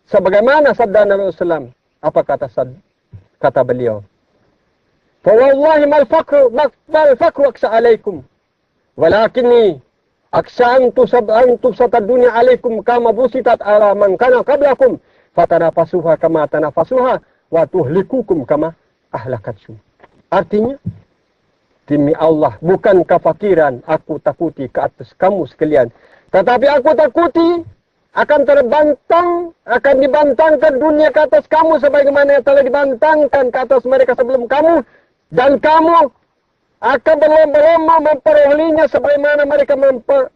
Sebagaimana sabda Nabi SAW. Apa kata beliau? Fa wallahi mal faqru aksha alaikum. Walakinni aksha an tubsata dunya alaikum kama busitat ala man kana qablakum. Fatanafasuha kama tanafasuha wa tuhlikukum kama ahlakatsu. Artinya, demi Allah, bukan kefakiran aku takuti ke atas kamu sekalian. Tetapi aku takuti akan dibantangkan dunia ke atas kamu sebagaimana yang telah dibantangkan ke atas mereka sebelum kamu. Dan kamu akan berlomba-lomba memperolehnya sebagaimana mereka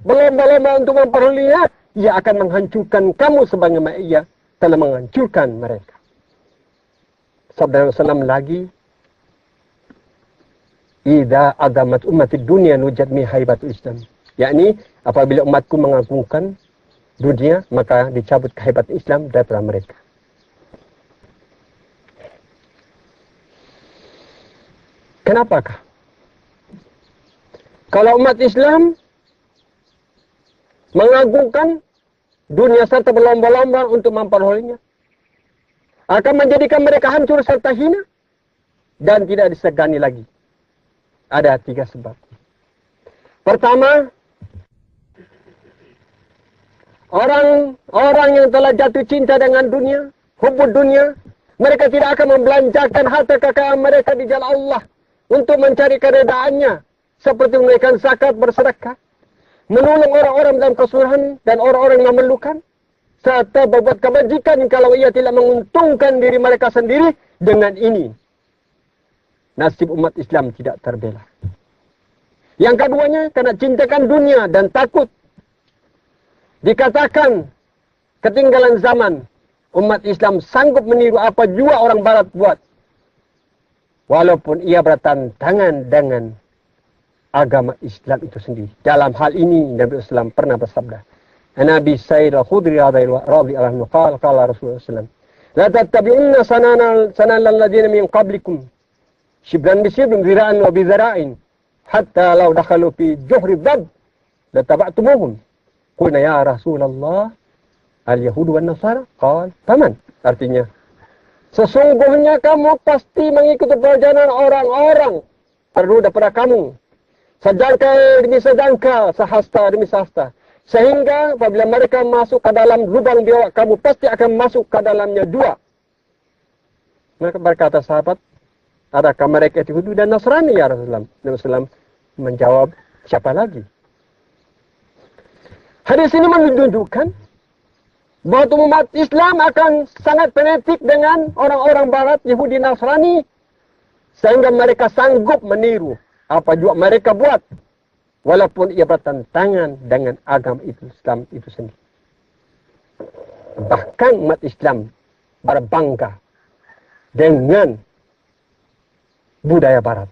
berlomba-lomba untuk memperolehnya. Ia akan menghancurkan kamu sebagaimana ia telah menghancurkan mereka. Sabda Rasulullah lagi, Idza adamat ummatid dunya nujat mi haibatul Islam. Yakni apabila umatku mengagungkan dunia, maka dicabut kehebatan Islam daripada mereka. Kenapakah? Kalau umat Islam mengagungkan dunia serta berlomba-lomba untuk memperolehnya, akan menjadikan mereka hancur serta hina dan tidak disegani lagi. Ada 3 sebab. Pertama, orang yang telah jatuh cinta dengan dunia, hubud dunia, mereka tidak akan membelanjakan harta kekayaan mereka di jalan Allah untuk mencari keredaannya, seperti menunaikan zakat, bersedekah, menolong orang-orang dalam kesusahan dan orang-orang yang memerlukan, serta berbuat kebajikan kalau ia tidak menguntungkan diri mereka sendiri. Dengan ini, nasib umat Islam tidak terbela. Yang keduanya, karena cintakan dunia dan takut dikatakan ketinggalan zaman, umat Islam sanggup meniru apa jua orang Barat buat, walaupun ia bertentangan dengan agama Islam itu sendiri. Dalam hal ini, Nabi SAW pernah bersabda, Nabi Sayyid al-Khudri radhiyallahu anhu qala Rasulullah SAW, la tattabi'unna sananal ladina min qablikum shibran bisibrin zira'an wa bizara'in hatta law dakhalu fi juhri dhab la taba'tumuhum. Qulna ya Rasulullah al-yahud wan nasara qala faman. Artinya, sesungguhnya kamu pasti mengikuti perjalanan orang-orang terdahulu daripada kamu, sedangkal demi sedangkal, sehasta demi sehasta, sehingga apabila mereka masuk ke dalam lubang biawak, kamu pasti akan masuk ke dalamnya 2. Mereka berkata, sahabat, adakah mereka itu Yahudi dan Nasrani ya Rasulullah? Nabi SAW menjawab, siapa lagi? Hadis ini menunjukkan bahwa umat Islam akan sangat fanatik dengan orang-orang Barat, Yahudi, Nasrani, sehingga mereka sanggup meniru apa juga mereka buat, walaupun ia bertentangan dengan agama Islam itu sendiri. Bahkan umat Islam berbangga dengan budaya Barat.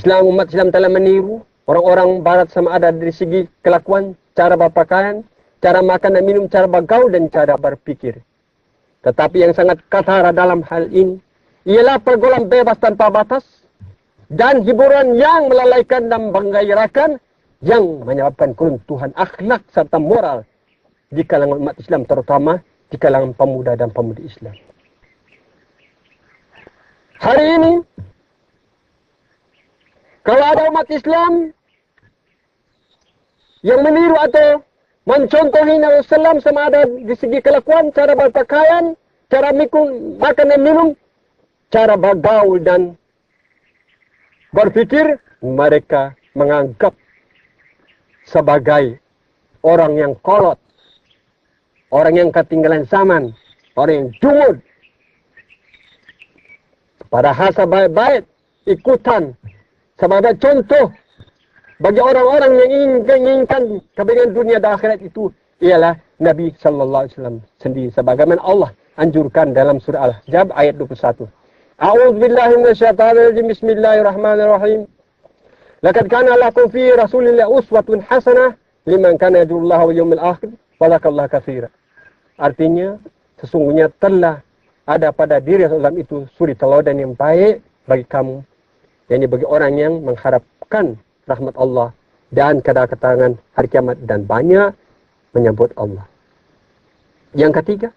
Umat Islam telah meniru orang-orang Barat sama ada dari segi kelakuan, cara berpakaian, cara makan dan minum, cara bergaul dan cara berpikir. Tetapi yang sangat ketara dalam hal ini ialah pergaulan bebas tanpa batas dan hiburan yang melalaikan dan menggairahkan, yang menyebabkan keruntuhan akhlak serta moral di kalangan umat Islam, terutama di kalangan pemuda dan pemudi Islam. Hari ini, kalau ada umat Islam yang meniru atau mencontohi Nabi SAW sama ada di segi kelakuan, cara berpakaian, cara makan dan minum, cara bergaul dan berpikir, mereka menganggap sebagai orang yang kolot, orang yang ketinggalan zaman, orang yang jumud. Padahal sebaik-baik ikutan sebagai contoh bagi orang-orang yang inginkan kebaikan dunia dan akhirat itu ialah Nabi sallallahu alaihi wasallam sendiri, sebagaimana Allah anjurkan dalam surah Al-Ahzab ayat 21. A'udzubillahi minasyaitonir rajim. Bismillahirrahmanirrahim. Laqad kana lakum fi Rasulillahi uswatun hasanah liman kana yarjullaha wal yawmil akhir wa dzakarallaha katsira. Artinya, sesungguhnya telah ada pada diri Rasulullah itu suri teladan yang baik bagi kamu, yakni bagi orang yang mengharapkan rahmat Allah dan kedatangan hari kiamat dan banyak menyebut Allah. Yang ketiga,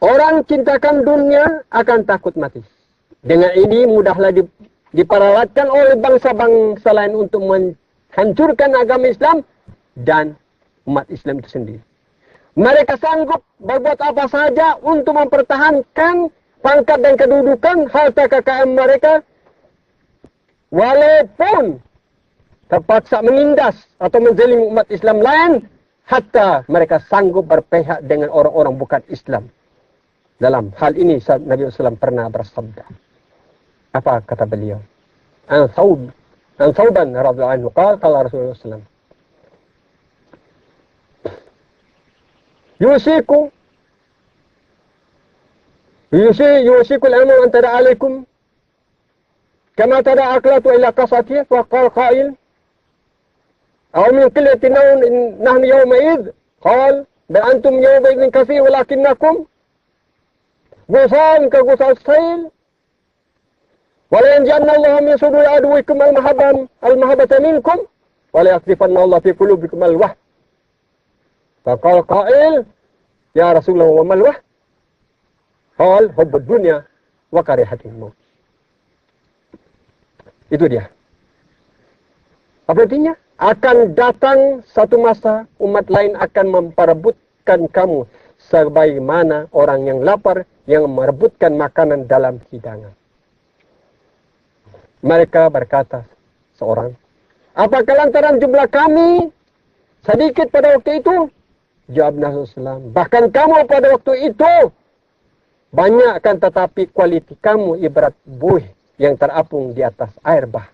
orang cintakan dunia akan takut mati. Dengan ini mudahlah diperalatkan oleh bangsa-bangsa lain untuk menghancurkan agama Islam dan umat Islam itu sendiri. Mereka sanggup berbuat apa saja untuk mempertahankan pangkat dan kedudukan harta kekayaan mereka, walaupun terpaksa menindas atau menzalimi umat Islam lain, hatta mereka sanggup berpihak dengan orang-orang bukan Islam. Dalam hal ini Nabi SAW pernah bersabda. Apa kata beliau? An Thawban radhiyallahu anhu qala Rasulullah SAW, يوشك الأمر أن تدع عليكم كما تدع أكلة إلى قصته. وقال قائل أو من قلة نحن يومئذ قال بل أنتم يومئذ كثير ولكنكم غصان كغصاء السيل ولينزعن الله من صدور عدوكم المحبة منكم وليقذفن الله في قلوبكم الوهن. فقال قائل يا رسول الله وما الوهن؟ قال حب الدنيا وكراهة الموت. Itu dia. Apa artinya? Akan datang satu masa umat lain akan memperebutkan kamu sebagaimana orang yang lapar yang merebutkan makanan dalam hidangan. Mereka berkata seorang, apakah lantaran jumlah kami sedikit pada waktu itu? Jawab Nabi SAW, bahkan kamu pada waktu itu banyak, kan tetapi kualiti kamu ibarat buih yang terapung di atas air bah.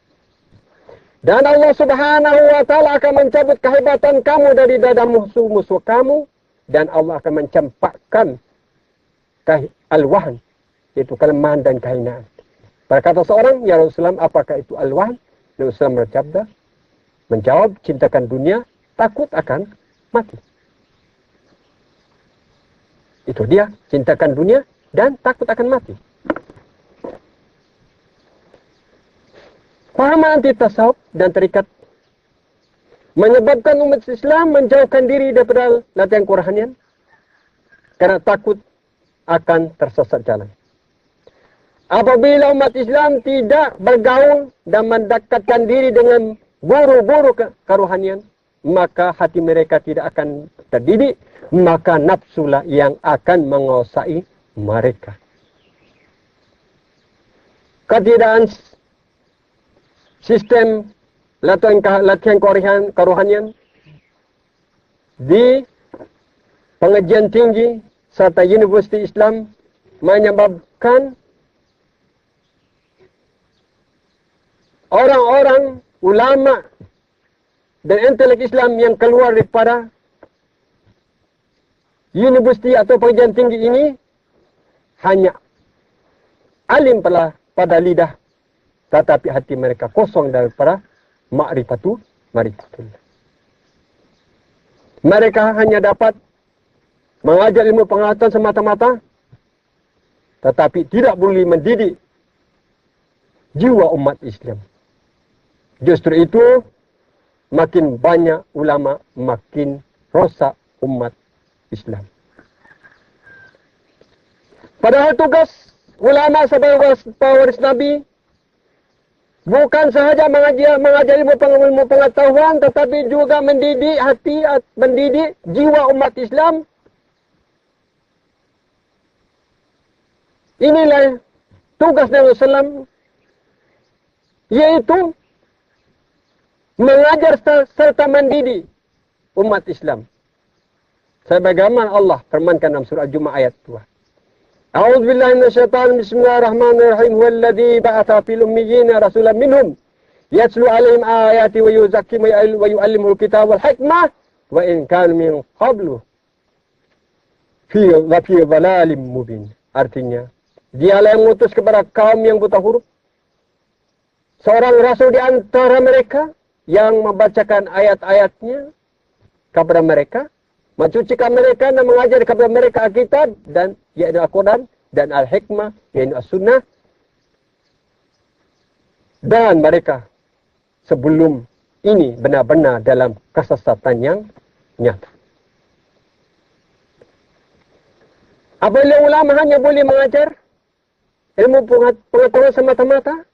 Dan Allah Subhanahu wa Ta'ala akan mencabut kehebatan kamu dari dada musuh-musuh kamu, dan Allah akan mencampakkan al-wahn, yaitu kelemahan dan kehinaan. Berkata seorang, ya Rasulullah, apakah itu al-wahn? Rasulullah menjawab, cintakan dunia, takut akan mati. Itu dia, cintakan dunia dan takut akan mati. Pahaman anti tasawuf dan tarikat menyebabkan umat Islam menjauhkan diri daripada latihan kerohanian karena takut akan tersesat jalan. Apabila umat Islam tidak bergaul dan mendekatkan diri dengan guru-guru kerohanian, maka hati mereka tidak akan terdidik, maka nafsulah yang akan menguasai mereka. Ketiadaan sistem latihan kerohanian di pengajian tinggi serta universiti Islam menyebabkan orang-orang ulama dan intelek Islam yang keluar daripada universiti atau pengajian tinggi ini hanya alim pada lidah, tetapi hati mereka kosong daripada ma'rifatullah. Mereka hanya dapat mengajar ilmu pengetahuan semata-mata, tetapi tidak boleh mendidik jiwa umat Islam. Justru itu, makin banyak ulama, makin rosak umat Islam. Padahal tugas ulama sebagai pewaris Nabi bukan sahaja mengajar ilmu pengetahuan, tetapi juga mendidik hati, mendidik jiwa umat Islam. Inilah tugas Nabi SAW, yaitu mengajar serta mendidik umat Islam. Sebagaimana Allah firmankan dalam surah Al-Jumu'ah ayat 2. A'udzu billahi minasyaitonir rajim. Bismillahirrahmanirrahim. Huwallazi ba'atha fil ummiyina rasulan minhum yatlu 'alaihim ayati wa yuzakkihim wa yu'allimuhumul kitaba wal hikmah wa in kanu min qablu fi dhalalin mubin. Artinya, dialah yang mengutus kepada kaum yang buta huruf seorang rasul di antara mereka yang membacakan ayat-ayatnya kepada mereka, mencucikan mereka dan mengajar kepada mereka Alkitab dan yaitu Al-Quran dan Al-Hikmah yaitu As-Sunnah. Dan mereka sebelum ini benar-benar dalam kesesatan yang nyata. Apabila ulama hanya boleh mengajar ilmu pengetahuan semata-mata,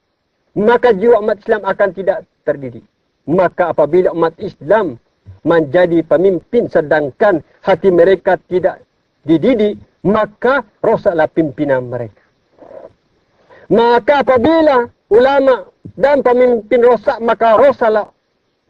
maka jiwa umat Islam akan tidak terdidik. Maka apabila umat Islam menjadi pemimpin sedangkan hati mereka tidak dididik, maka rosaklah pimpinan mereka. Maka apabila ulama dan pemimpin rosak, maka rosaklah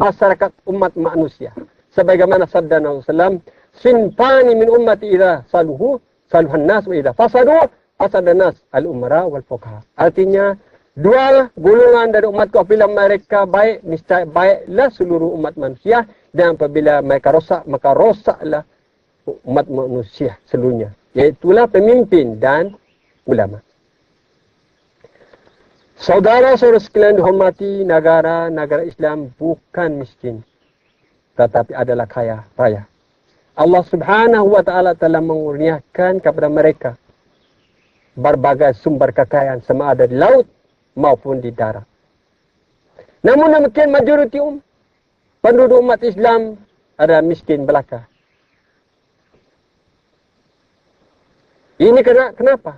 masyarakat umat manusia. Sebagaimana sabda Nabi SAW, sinfani min ummati idza saluhu saluhan nas wa idza fasadu fasadan nas al-umara wal fuqaha. Artinya, dua golongan dari umatku apabila mereka baik, niscaya baiklah seluruh umat manusia, dan apabila mereka rosak, maka rosaklah umat manusia seluruhnya. Iaitulah pemimpin dan ulama. Saudara-saudara sekalian dihormati, negara Islam bukan miskin, tetapi adalah kaya raya. Allah Subhanahu wa taala telah mengurniakan kepada mereka berbagai sumber kekayaan, sama ada di laut maupun di darat. Namun demikian majoriti penduduk umat Islam adalah miskin belaka. Ini kenapa?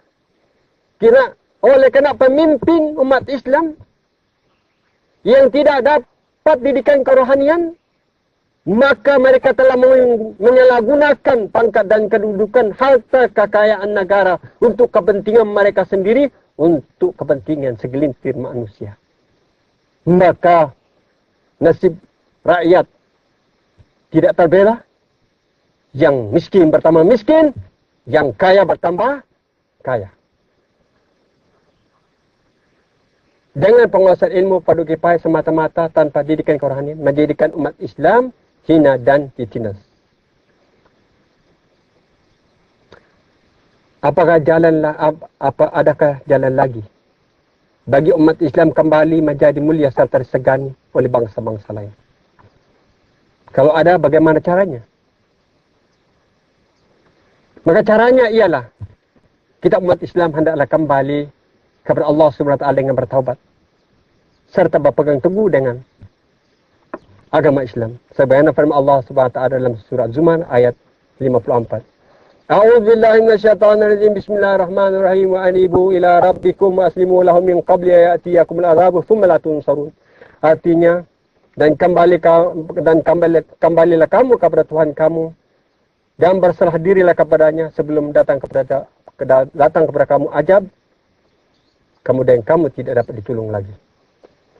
Oleh kerana pemimpin umat Islam yang tidak dapat didikan kerohanian, maka mereka telah menyalahgunakan pangkat dan kedudukan harta kekayaan negara untuk kepentingan mereka sendiri, untuk kepentingan segelintir manusia. Maka nasib rakyat tidak terbela. Yang miskin bertambah miskin, yang kaya bertambah kaya. Dengan penguasaan ilmu padu kifayah semata-mata tanpa didikan kerohanian, menjadikan umat Islam hina dan ditindas. Adakah jalan lagi bagi umat Islam kembali menjadi mulia serta disegani oleh bangsa-bangsa lain? Kalau ada, bagaimana caranya? Maka caranya ialah kita umat Islam hendaklah kembali kepada Allah SWT dengan bertaubat serta berpegang teguh dengan agama Islam. Sebagaimana firman Allah SWT dalam surah Zumar ayat 54. A'udzubillahi minasyaitonir rajim. Bismillahirrahmanirrahim. Wa anibu ila rabbikum wa aslimu lahu min qabli ya'tiyakumul adzabu tsumma la tunsarun. Artinya, kembalilah kamu kepada Tuhan kamu dan berserah dirilah kepadanya sebelum datang kepada kamu ajab, kemudian kamu tidak dapat ditolong lagi.